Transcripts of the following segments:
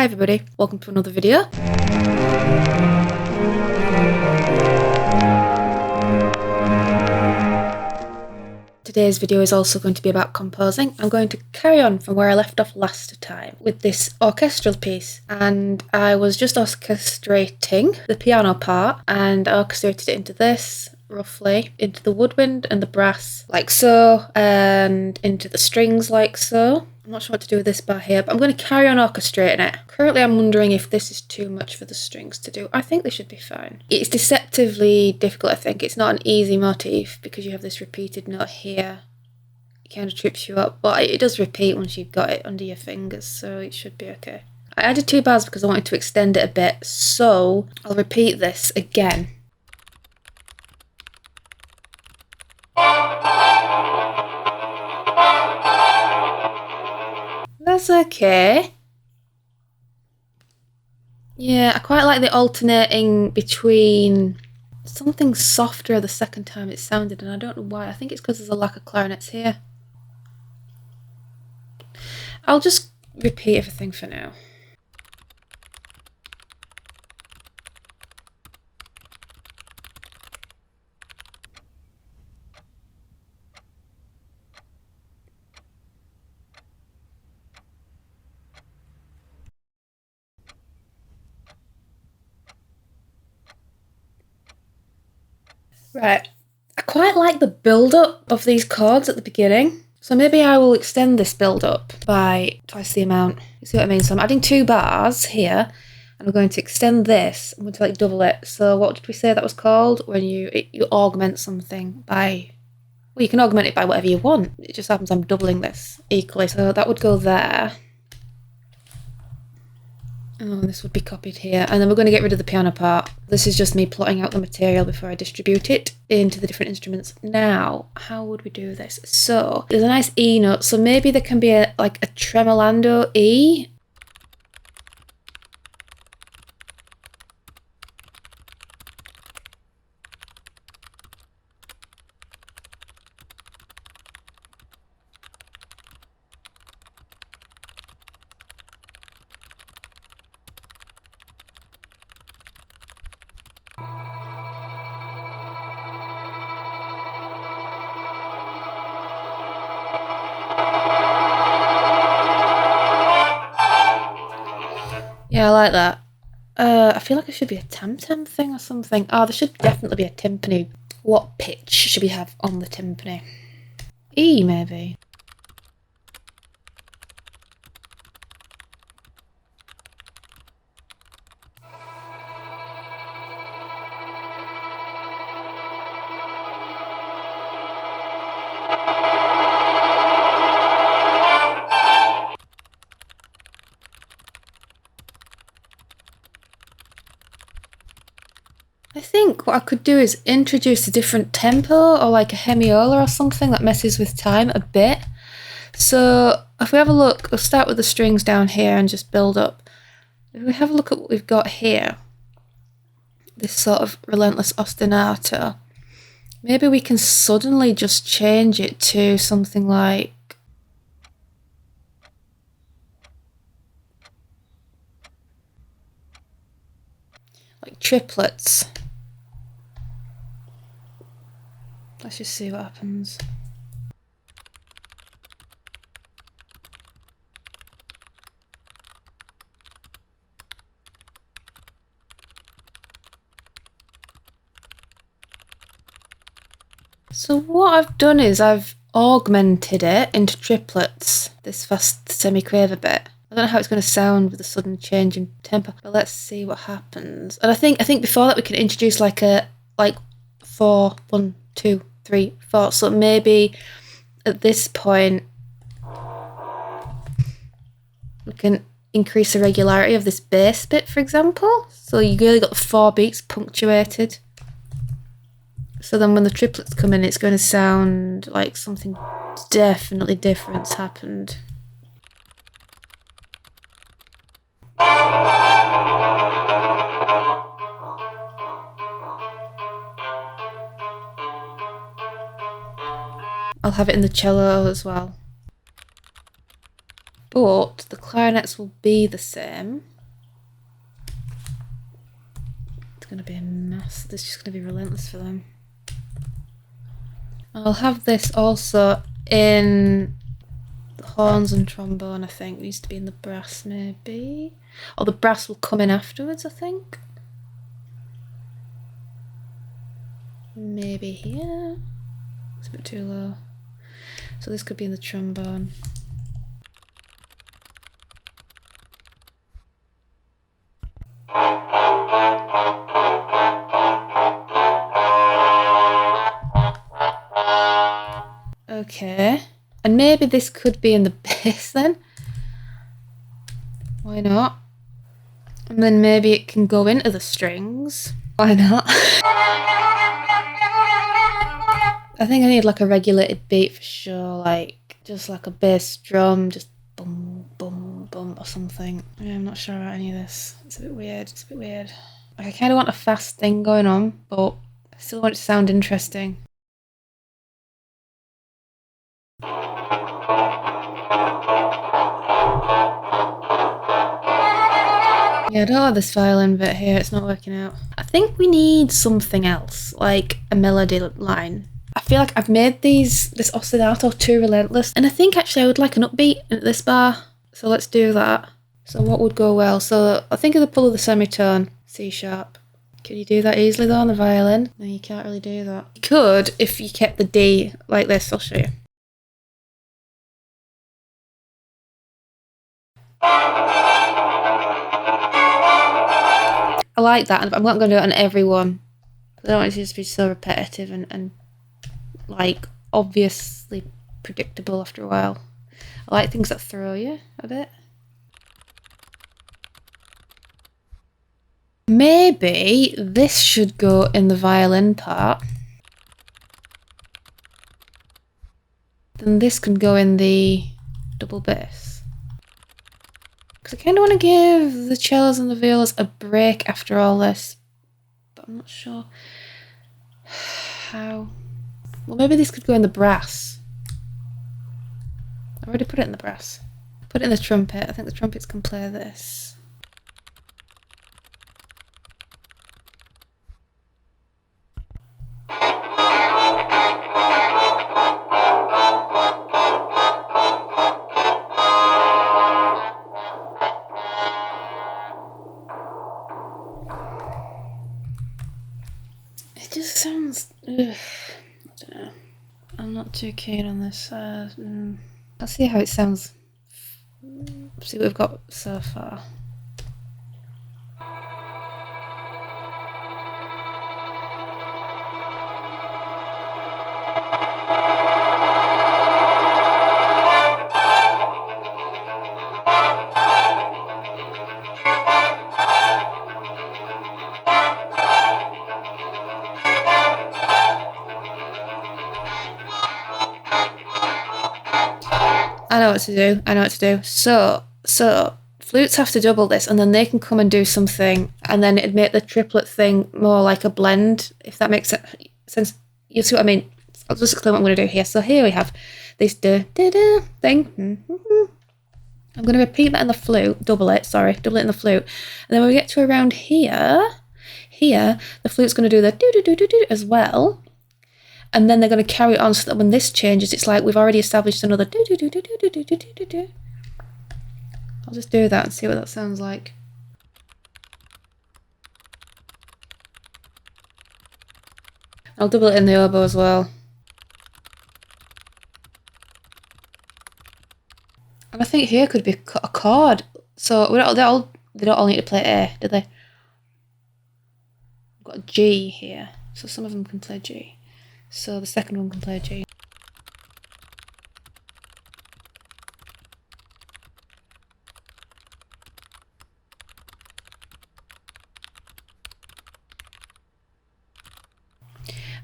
everybody, welcome to another video. Today's video is also going to be about composing. I'm going to carry on from where I left off last time with this orchestral piece, and I was just orchestrating the piano part, and I orchestrated it into this, roughly, into the woodwind and the brass like so, and into the strings like so. I'm not sure what to do with this bar here, but I'm going to carry on orchestrating it. Currently I'm wondering if this is too much for the strings to do. I think they should be fine. It's deceptively difficult, I think. It's not an easy motif because you have this repeated note here. It kind of trips you up, but it does repeat once you've got it under your fingers, so it should be okay. I added 2 bars because I wanted to extend it a bit, so I'll repeat this again. That's okay. Yeah, I quite like the alternating between something softer the second time it sounded, and I don't know why. I think it's because there's a lack of clarinets here. I'll just repeat everything for now. Right, I quite like the build-up of these chords at the beginning, so maybe I will extend this build-up by twice the amount. You see what I mean? So I'm adding 2 bars here, and I'm going to extend this. I'm going to like double it. So what did we say that was called? When you augment something by, well, you can augment it by whatever you want. It just happens I'm doubling this equally. So that would go there. Oh, this would be copied here, and then we're going to get rid of the piano part. This is just me plotting out the material before I distribute it into the different instruments. Now, how would we do this? So, there's a nice E note, so maybe there can be a tremolando E. Yeah, I like that. I feel like it should be a tam-tam thing or something. Oh, there should definitely be a timpani. What pitch should we have on the timpani? E, maybe? I think what I could do is introduce a different tempo or like a hemiola or something that messes with time a bit. So if we have a look, we'll start with the strings down here and just build up. If we have a look at what we've got here, this sort of relentless ostinato, maybe we can suddenly just change it to something like triplets. Let's just see what happens. So what I've done is I've augmented it into triplets, this fast semiquaver bit. I don't know how it's going to sound with a sudden change in tempo, but let's see what happens. And I think before that we can introduce like 4, 1, 2, 3, 4. So maybe at this point we can increase the regularity of this bass bit, for example. So you really got the 4 beats punctuated. So then when the triplets come in, it's going to sound like something definitely different's happened. I'll have it in the cello as well. But the clarinets will be the same. going to be a mess. This is just going to be relentless for them. I'll have this also in the horns and trombone, I think. It needs to be in the brass, maybe. Or the brass will come in afterwards, I think. Maybe here. It's a bit too low. So this could be in the trombone. Okay. And maybe this could be in the bass then. Why not? And then maybe it can go into the strings. Why not? I think I need like a regulated beat for sure, like just like a bass drum, just boom, boom, boom or something. Yeah, I'm not sure about any of this. It's a bit weird, it's a bit weird. Like I kind of want a fast thing going on, but I still want it to sound interesting. Yeah, I don't have this violin bit here, it's not working out. I think we need something else, like a melody line. I feel like I've made this ostinato too relentless, and I think actually I would like an upbeat at this bar, so let's do that. So what would go well? So I think of the pull of the semitone, C sharp. Could you do that easily though on the violin? No, you can't really do that. You could if you kept the D like this, I'll show you. I like that, and I'm not going to do it on every one. I don't want it to just be so repetitive and like obviously predictable after a while. I like things that throw you a bit. Maybe this should go in the violin part. Then this can go in the double bass. Because I kind of want to give the cellos and the violas a break after all this. But I'm not sure how. Well, maybe this could go in the brass. I already put it in the brass. Put it in the trumpet. I think the trumpets can play this. It just sounds... Ugh. I don't know. I'm not too keen on this. I'll see how it sounds. See what we've got so far. I know what to do. I know what to do. So flutes have to double this, and then they can come and do something, and then it'd make the triplet thing more like a blend, if that makes sense. You see what I mean? I'll just explain what I'm going to do here. So here we have this da-da-da thing. I'm going to repeat that in the flute, double it in the flute. And then when we get to around here, the flute's going to do the do-do-do-do-do as well. And then they're going to carry it on so that when this changes, it's like we've already established another do-do-do-do-do-do-do-do-do. I'll just do that and see what that sounds like. I'll double it in the oboe as well. And I think here could be a chord. So they don't all need to play A, do they? We've got a G here. So some of them can play G. So the second one can play G.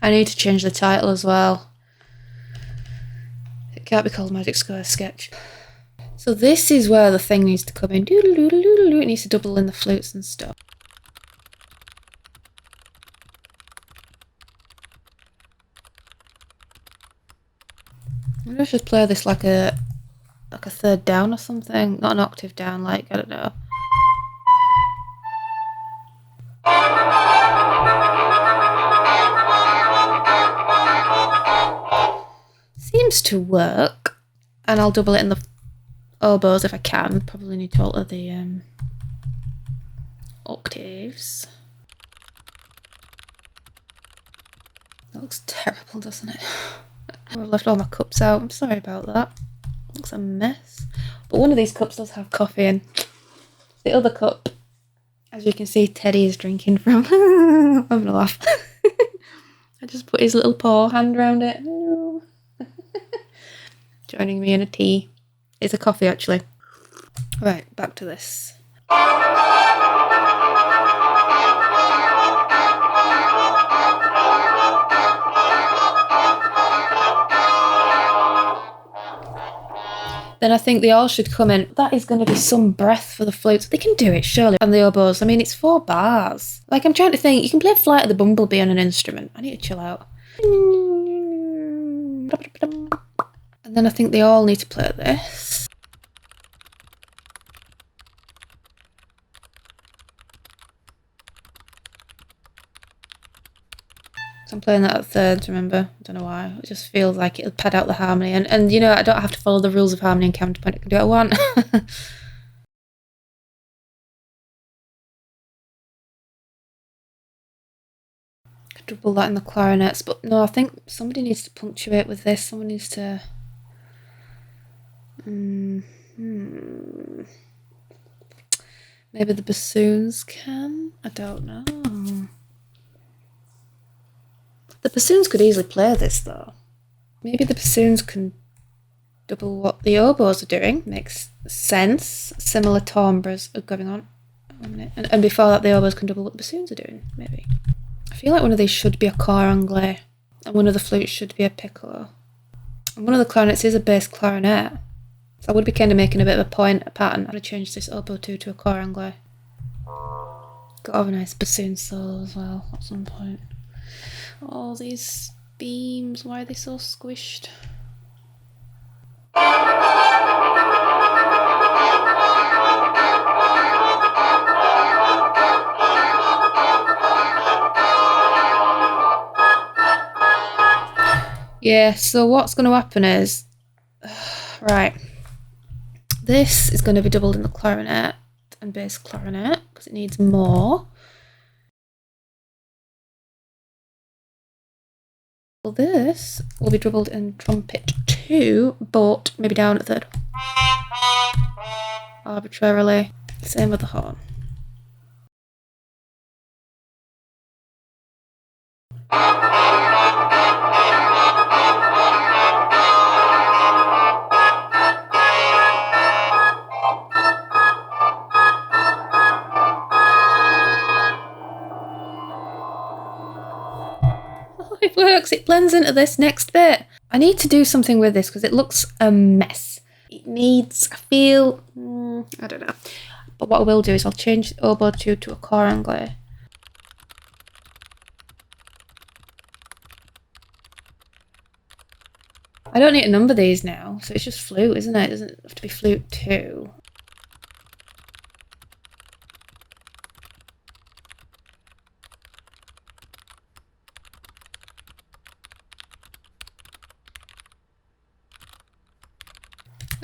I need to change the title as well. It can't be called Magic Square Sketch. So this is where the thing needs to come in. It needs to double in the flutes and stuff. Maybe I should play this like a third down or something, not an octave down, like, I don't know. to work, and I'll double it in the oboes if I can. Probably need to alter the octaves. That looks terrible, doesn't it? I've left all my cups out. I'm sorry about that. Looks a mess. But one of these cups does have coffee in. The other cup, as you can see, Teddy is drinking from. I'm gonna laugh. I just put his little paw hand around it. Joining me in a tea. It's a coffee, actually. Right, back to this. Then I think they all should come in. That is going to be some breath for the flutes. They can do it, surely. And the oboes. I mean, it's 4 bars. Like, I'm trying to think. You can play Flight of the Bumblebee on an instrument. I need to chill out. And then I think they all need to play this. I'm playing that at thirds, remember? I don't know why. It just feels like it'll pad out the harmony. And you know, I don't have to follow the rules of harmony and counterpoint. I can do what I want. Could double that in the clarinets. But no, I think somebody needs to punctuate with this. Someone needs to... Maybe the bassoons can? I don't know. The bassoons could easily play this, though. Maybe the bassoons can double what the oboes are doing. Makes sense. Similar timbres are going on. And before that, the oboes can double what the bassoons are doing, maybe. I feel like one of these should be a cor anglais, and one of the flutes should be a piccolo. And one of the clarinets is a bass clarinet. So I would be kind of making a bit of a pattern. I'm going to change this oboe 2 to a cor anglais. Got to have a nice bassoon solo as well at some point. All these beams, why are they so squished? Yeah, so what's going to happen is... right. This is going to be doubled in the clarinet and bass clarinet because it needs more. Well, this will be doubled in trumpet 2, but maybe down at third. Arbitrarily. Same with the horn. It works, it blends into this next bit. I need to do something with this because it looks a mess. It needs, I feel, I don't know. But what I will do is I'll change oboe 2 to a cor anglais. I don't need to number these now, so it's just flute, isn't it? It doesn't have to be flute 2.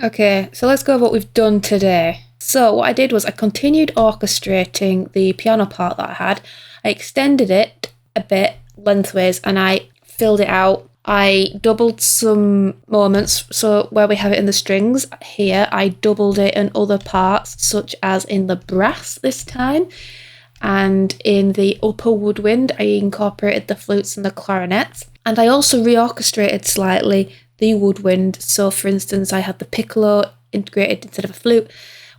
Okay, so let's go over what we've done today. So what I did was I continued orchestrating the piano part that I had. I extended it a bit lengthways and I filled it out. I doubled some moments, so where we have it in the strings here, I doubled it in other parts, such as in the brass this time. And in the upper woodwind, I incorporated the flutes and the clarinets. And I also reorchestrated slightly the woodwind. So for instance, I had the piccolo integrated instead of a flute.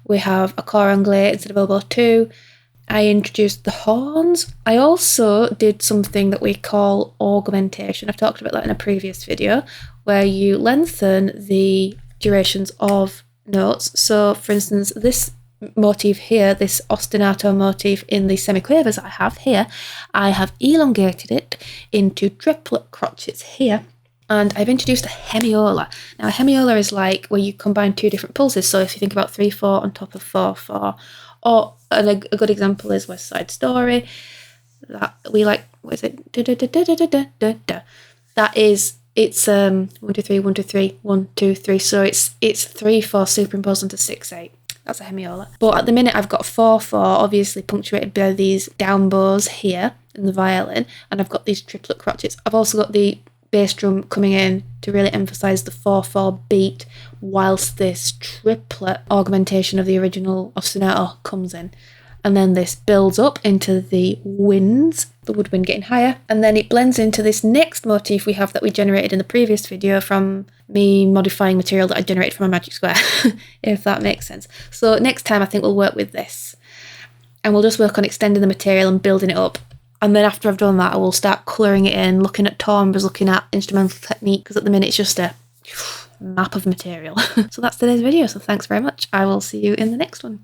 We have a cor anglais instead of oboe 2. I introduced the horns. I also did something that we call augmentation. I've talked about that in a previous video, where you lengthen the durations of notes. So for instance, this motif here, this ostinato motif in the semiquavers I have here, I have elongated it into triplet crotchets here. And I've introduced a hemiola. Now a hemiola is like where you combine 2 different pulses. So if you think about 3/4 on top of 4/4, or a good example is West Side Story. That we like, what is it? That is it's 1 2 3 1 2 3 1 2 3. So it's 3/4 superimposed onto 6/8. That's a hemiola. But at the minute I've got 4/4, obviously punctuated by these down bows here in the violin, and I've got these triplet crotchets. I've also got the bass drum coming in to really emphasise the 4/4 beat, whilst this triplet augmentation of the original ostinato comes in. And then this builds up into the winds, the woodwind getting higher, and then it blends into this next motif we have that we generated in the previous video from me modifying material that I generated from a magic square, if that makes sense. So next time I think we'll work with this, and we'll just work on extending the material and building it up. And then after I've done that, I will start colouring it in, looking at timbres, looking at instrumental technique, because at the minute it's just a map of material. So that's today's video, so thanks very much. I will see you in the next one.